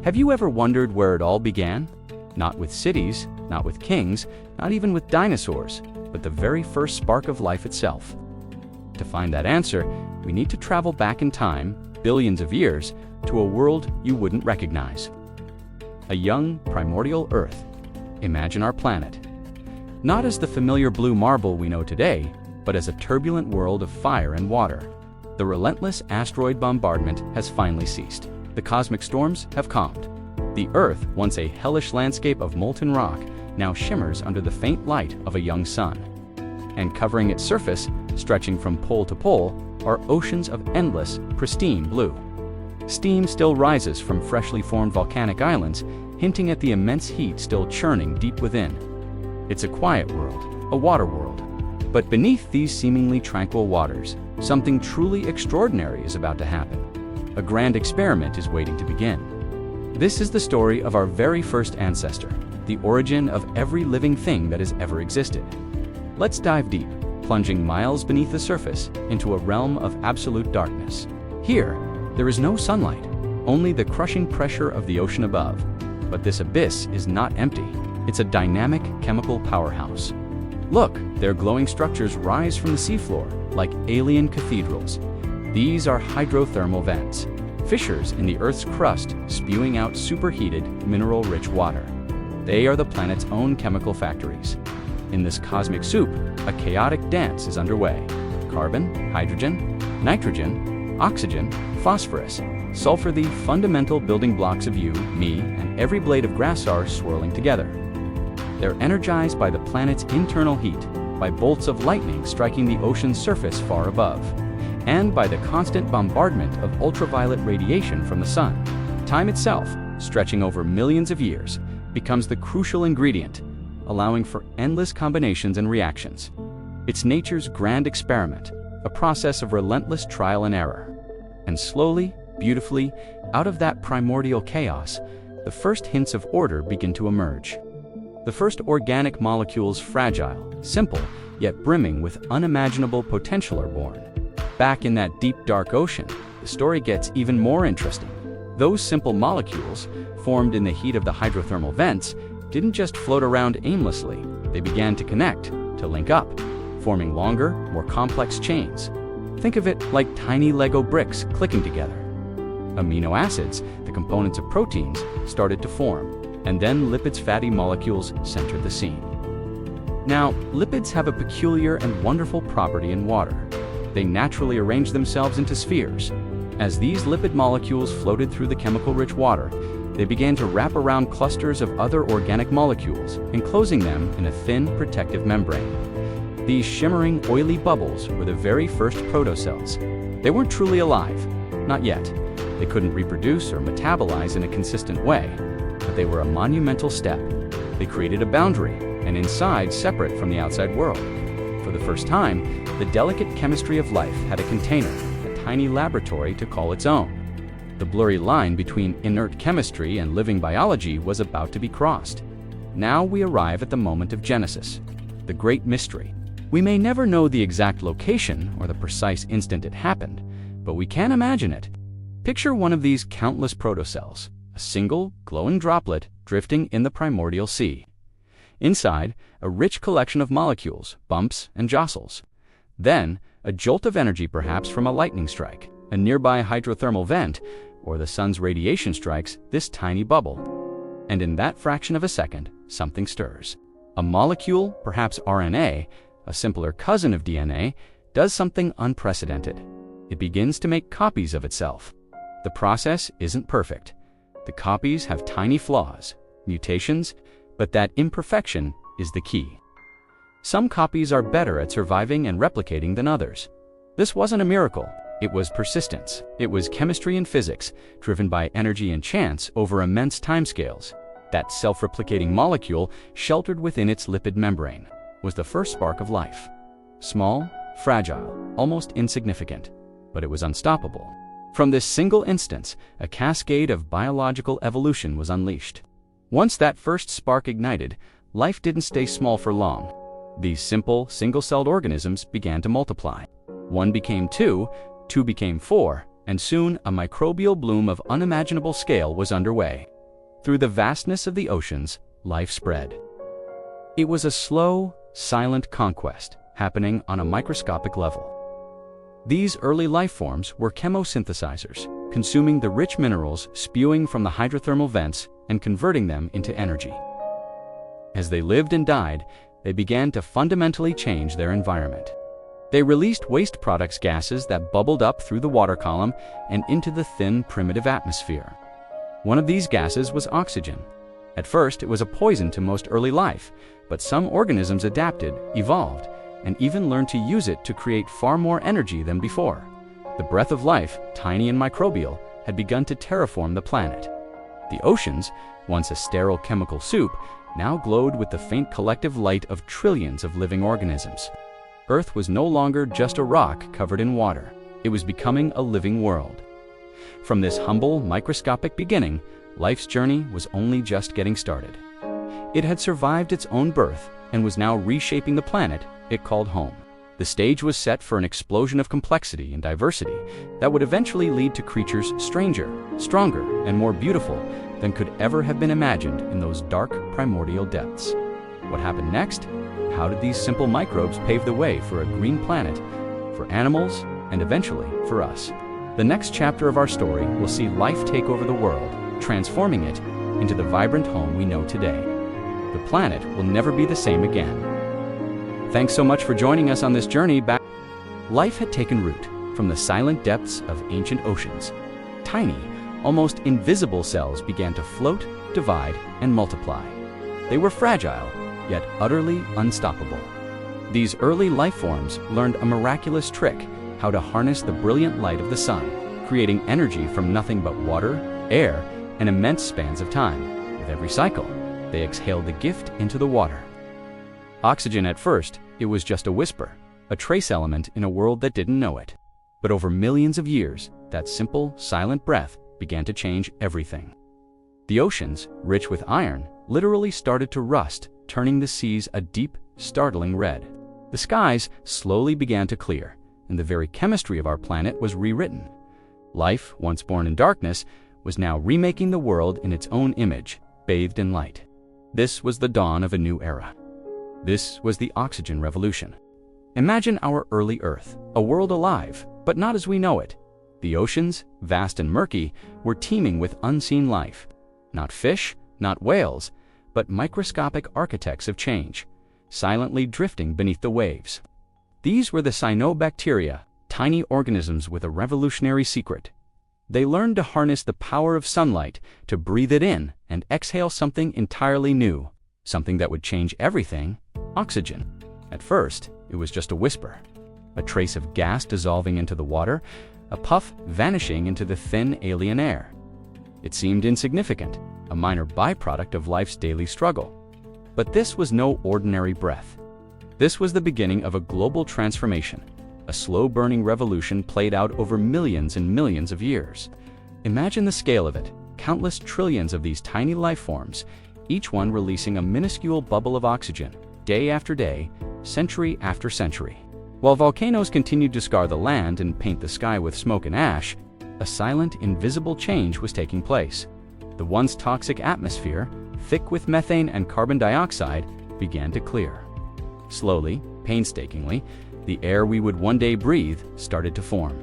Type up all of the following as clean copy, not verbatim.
Have you ever wondered where it all began? Not with cities, not with kings, not even with dinosaurs, but the very first spark of life itself. To find that answer, we need to travel back in time, billions of years, to a world you wouldn't recognize. A young, primordial Earth. Imagine our planet. Not as the familiar blue marble we know today, but as a turbulent world of fire and water. The relentless asteroid bombardment has finally ceased. The cosmic storms have calmed. The Earth, once a hellish landscape of molten rock, now shimmers under the faint light of a young sun. And covering its surface, stretching from pole to pole, are oceans of endless, pristine blue. Steam still rises from freshly formed volcanic islands, hinting at the immense heat still churning deep within. It's a quiet world, a water world. But beneath these seemingly tranquil waters, something truly extraordinary is about to happen. A grand experiment is waiting to begin. This is the story of our very first ancestor, the origin of every living thing that has ever existed. Let's dive deep, plunging miles beneath the surface into a realm of absolute darkness. Here, there is no sunlight, only the crushing pressure of the ocean above. But this abyss is not empty. It's a dynamic chemical powerhouse. Look, their glowing structures rise from the seafloor like alien cathedrals. These are hydrothermal vents, fissures in the Earth's crust spewing out superheated, mineral-rich water. They are the planet's own chemical factories. In this cosmic soup, a chaotic dance is underway. Carbon, hydrogen, nitrogen, oxygen, phosphorus, sulfur, the fundamental building blocks of you, me, and every blade of grass are swirling together. They're energized by the planet's internal heat, by bolts of lightning striking the ocean's surface far above, and by the constant bombardment of ultraviolet radiation from the sun. Time itself, stretching over millions of years, becomes the crucial ingredient, allowing for endless combinations and reactions. It's nature's grand experiment, a process of relentless trial and error. And slowly, beautifully, out of that primordial chaos, the first hints of order begin to emerge. The first organic molecules, fragile, simple, yet brimming with unimaginable potential, are born. Back in that deep, dark ocean, the story gets even more interesting. Those simple molecules, formed in the heat of the hydrothermal vents, didn't just float around aimlessly. They began to connect, to link up, forming longer, more complex chains. Think of it like tiny Lego bricks clicking together. Amino acids, the components of proteins, started to form, and then lipids, fatty molecules, centered the scene. Now, lipids have a peculiar and wonderful property in water. They naturally arrange themselves into spheres. As these lipid molecules floated through the chemical-rich water, they began to wrap around clusters of other organic molecules, enclosing them in a thin, protective membrane. These shimmering, oily bubbles were the very first protocells. They weren't truly alive, not yet. They couldn't reproduce or metabolize in a consistent way, but they were a monumental step. They created a boundary, and inside, separate from the outside world. For the first time, the delicate chemistry of life had a container, a tiny laboratory to call its own. The blurry line between inert chemistry and living biology was about to be crossed. Now we arrive at the moment of Genesis, the great mystery. We may never know the exact location or the precise instant it happened, but we can imagine it. Picture one of these countless protocells, a single, glowing droplet drifting in the primordial sea. Inside, a rich collection of molecules bumps and jostles. Then, a jolt of energy, perhaps from a lightning strike, a nearby hydrothermal vent, or the sun's radiation strikes this tiny bubble. And in that fraction of a second, something stirs. A molecule, perhaps RNA, a simpler cousin of DNA, does something unprecedented. It begins to make copies of itself. The process isn't perfect. The copies have tiny flaws, mutations, but that imperfection is the key. Some copies are better at surviving and replicating than others. This wasn't a miracle. It was persistence. It was chemistry and physics, driven by energy and chance over immense timescales. That self-replicating molecule, sheltered within its lipid membrane, was the first spark of life. Small, fragile, almost insignificant, but it was unstoppable. From this single instance, a cascade of biological evolution was unleashed. Once that first spark ignited, life didn't stay small for long. These simple, single-celled organisms began to multiply. One became two, two became four, and soon a microbial bloom of unimaginable scale was underway. Through the vastness of the oceans, life spread. It was a slow, silent conquest happening on a microscopic level. These early life forms were chemosynthesizers, consuming the rich minerals spewing from the hydrothermal vents and converting them into energy. As they lived and died, they began to fundamentally change their environment. They released waste products gases that bubbled up through the water column and into the thin, primitive atmosphere. One of these gases was oxygen. At first, it was a poison to most early life, but some organisms adapted, evolved, and even learned to use it to create far more energy than before. The breath of life, tiny and microbial, had begun to terraform the planet. The oceans, once a sterile chemical soup, now glowed with the faint collective light of trillions of living organisms. Earth was no longer just a rock covered in water. It was becoming a living world. From this humble, microscopic beginning, life's journey was only just getting started. It had survived its own birth and was now reshaping the planet it called home. The stage was set for an explosion of complexity and diversity that would eventually lead to creatures stranger, stronger, and more beautiful than could ever have been imagined in those dark, primordial depths. What happened next? How did these simple microbes pave the way for a green planet, for animals, and eventually for us? The next chapter of our story will see life take over the world, transforming it into the vibrant home we know today. The planet will never be the same again. Thanks so much for joining us on this journey back. Life had taken root from the silent depths of ancient oceans. Tiny, almost invisible cells began to float, divide, and multiply. They were fragile, yet utterly unstoppable. These early life forms learned a miraculous trick: how to harness the brilliant light of the sun, creating energy from nothing but water, air, and immense spans of time. With every cycle, they exhaled the gift into the water. Oxygen at first, it was just a whisper, a trace element in a world that didn't know it. But over millions of years, that simple, silent breath began to change everything. The oceans, rich with iron, literally started to rust, turning the seas a deep, startling red. The skies slowly began to clear, and the very chemistry of our planet was rewritten. Life, once born in darkness, was now remaking the world in its own image, bathed in light. This was the dawn of a new era. This was the oxygen revolution. Imagine our early Earth, a world alive, but not as we know it. The oceans, vast and murky, were teeming with unseen life. Not fish, not whales, but microscopic architects of change, silently drifting beneath the waves. These were the cyanobacteria, tiny organisms with a revolutionary secret. They learned to harness the power of sunlight to breathe it in and exhale something entirely new, something that would change everything: oxygen. At first, it was just a whisper, a trace of gas dissolving into the water, a puff vanishing into the thin alien air. It seemed insignificant, a minor byproduct of life's daily struggle. But this was no ordinary breath. This was the beginning of a global transformation, a slow-burning revolution played out over millions and millions of years. Imagine the scale of it: countless trillions of these tiny life forms, each one releasing a minuscule bubble of oxygen, day after day, century after century. While volcanoes continued to scar the land and paint the sky with smoke and ash, a silent, invisible change was taking place. The once toxic atmosphere, thick with methane and carbon dioxide, began to clear. Slowly, painstakingly, the air we would one day breathe started to form.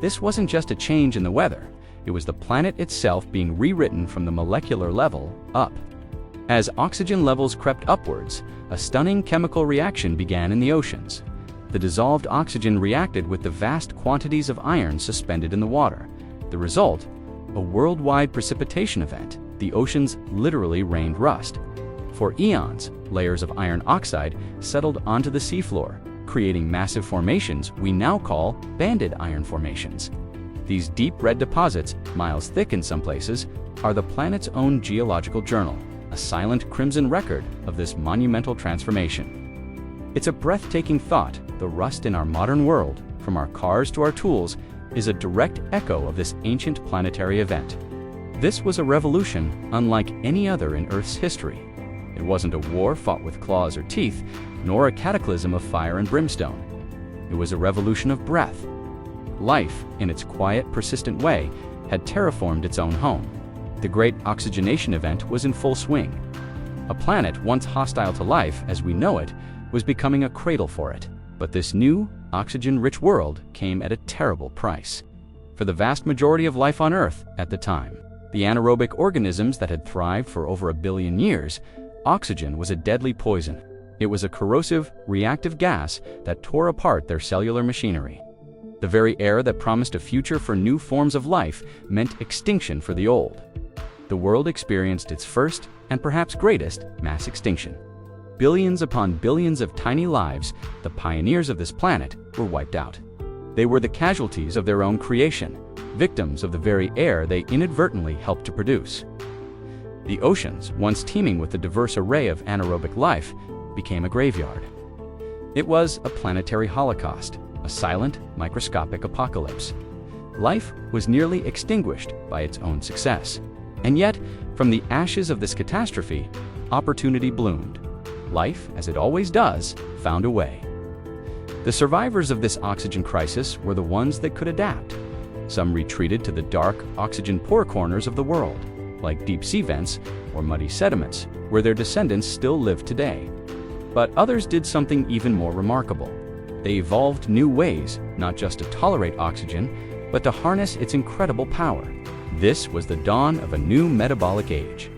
This wasn't just a change in the weather, it was the planet itself being rewritten from the molecular level up. As oxygen levels crept upwards, a stunning chemical reaction began in the oceans. The dissolved oxygen reacted with the vast quantities of iron suspended in the water. The result? A worldwide precipitation event. The oceans literally rained rust. For eons, layers of iron oxide settled onto the seafloor, creating massive formations we now call banded iron formations. These deep red deposits, miles thick in some places, are the planet's own geological journal, a silent crimson record of this monumental transformation. It's a breathtaking thought: the rust in our modern world, from our cars to our tools, is a direct echo of this ancient planetary event. This was a revolution unlike any other in Earth's history. It wasn't a war fought with claws or teeth, nor a cataclysm of fire and brimstone. It was a revolution of breath. life, in its quiet, persistent way, had terraformed its own home. The Great Oxygenation Event was in full swing. A planet once hostile to life as we know it was becoming a cradle for it. But this new, oxygen-rich world came at a terrible price. For the vast majority of life on Earth at the time, the anaerobic organisms that had thrived for over 1 billion years, oxygen was a deadly poison. It was a corrosive, reactive gas that tore apart their cellular machinery. The very air that promised a future for new forms of life meant extinction for the old. The world experienced its first, and perhaps greatest, mass extinction. Billions upon billions of tiny lives, the pioneers of this planet, were wiped out. They were the casualties of their own creation, victims of the very air they inadvertently helped to produce. The oceans, once teeming with the diverse array of anaerobic life, became a graveyard. It was a planetary holocaust, a silent, microscopic apocalypse. Life was nearly extinguished by its own success. And yet, from the ashes of this catastrophe, opportunity bloomed. Life, as it always does, found a way. The survivors of this oxygen crisis were the ones that could adapt. Some retreated to the dark, oxygen-poor corners of the world, like deep sea vents or muddy sediments, where their descendants still live today. But others did something even more remarkable. They evolved new ways, not just to tolerate oxygen, but to harness its incredible power. This was the dawn of a new metabolic age.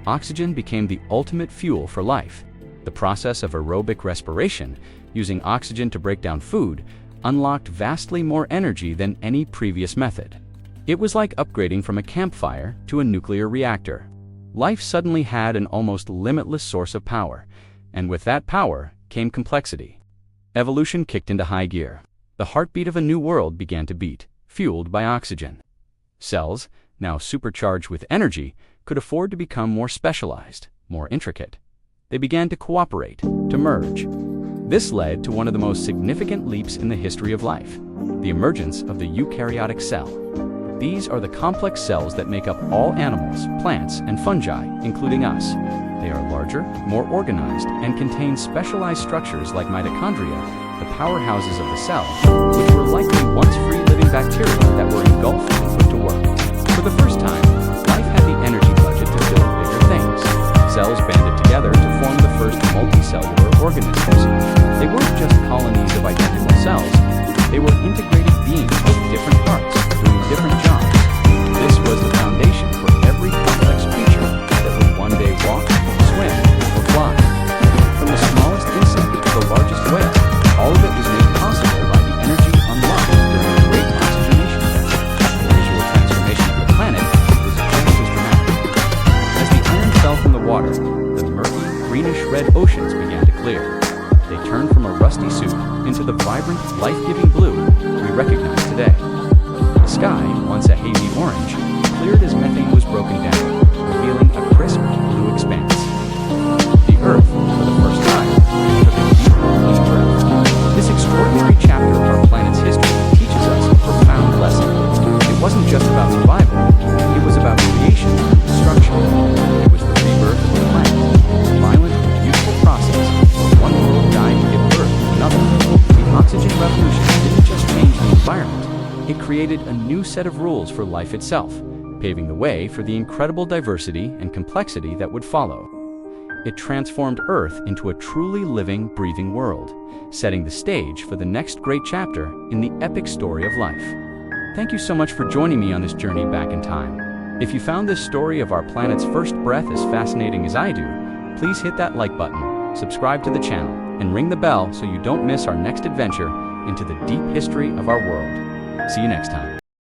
Oxygen became the ultimate fuel for life. The process of aerobic respiration, using oxygen to break down food, unlocked vastly more energy than any previous method. It was like upgrading from a campfire to a nuclear reactor. Life suddenly had an almost limitless source of power, and with that power came complexity. Evolution kicked into high gear. The heartbeat of a new world began to beat, fueled by oxygen. Cells, now supercharged with energy, could afford to become more specialized, more intricate. They began to cooperate, to merge. This led to one of the most significant leaps in the history of life, the emergence of the eukaryotic cell. These are the complex cells that make up all animals, plants, and fungi, including us. They are larger, more organized, and contain specialized structures like mitochondria, the powerhouses of the cell, which were likely once free-living bacteria that were engulfed and put to work. For the first time, life had the energy budget to build bigger things. Cells banded together to form the first multicellular organisms. They weren't just colonies of identical cells, they were integrated beings with different parts, doing different jobs. This was the foundation for every complex creature that would one day walk, swim, or fly. From the smallest insect to the largest whale, all of it was made possible by the energy unlocked during the Great Oxygenation Event. The visual transformation of the planet was just as dramatic. As the iron fell from the water, the murky, greenish-red oceans began to clear. They turned from a rusty soup into the vibrant, life-giving blue we recognize today. The sky, once a hazy orange, cleared as methane was broken down, revealing a crisp blue expanse. The Earth, for the first time, took a deep, clean breath. This extraordinary chapter of our planet's history teaches us a profound lesson. It wasn't just about survival, it was about creation and destruction. It was the rebirth of the planet, a violent and beautiful process where one world died to give birth to another. The oxygen revolution didn't just change the environment, it created a new set of rules for life itself, paving the way for the incredible diversity and complexity that would follow. It transformed Earth into a truly living, breathing world, setting the stage for the next great chapter in the epic story of life. Thank you so much for joining me on this journey back in time. If you found this story of our planet's first breath as fascinating as I do, please hit that like button, subscribe to the channel, and ring the bell so you don't miss our next adventure into the deep history of our world. See you next time.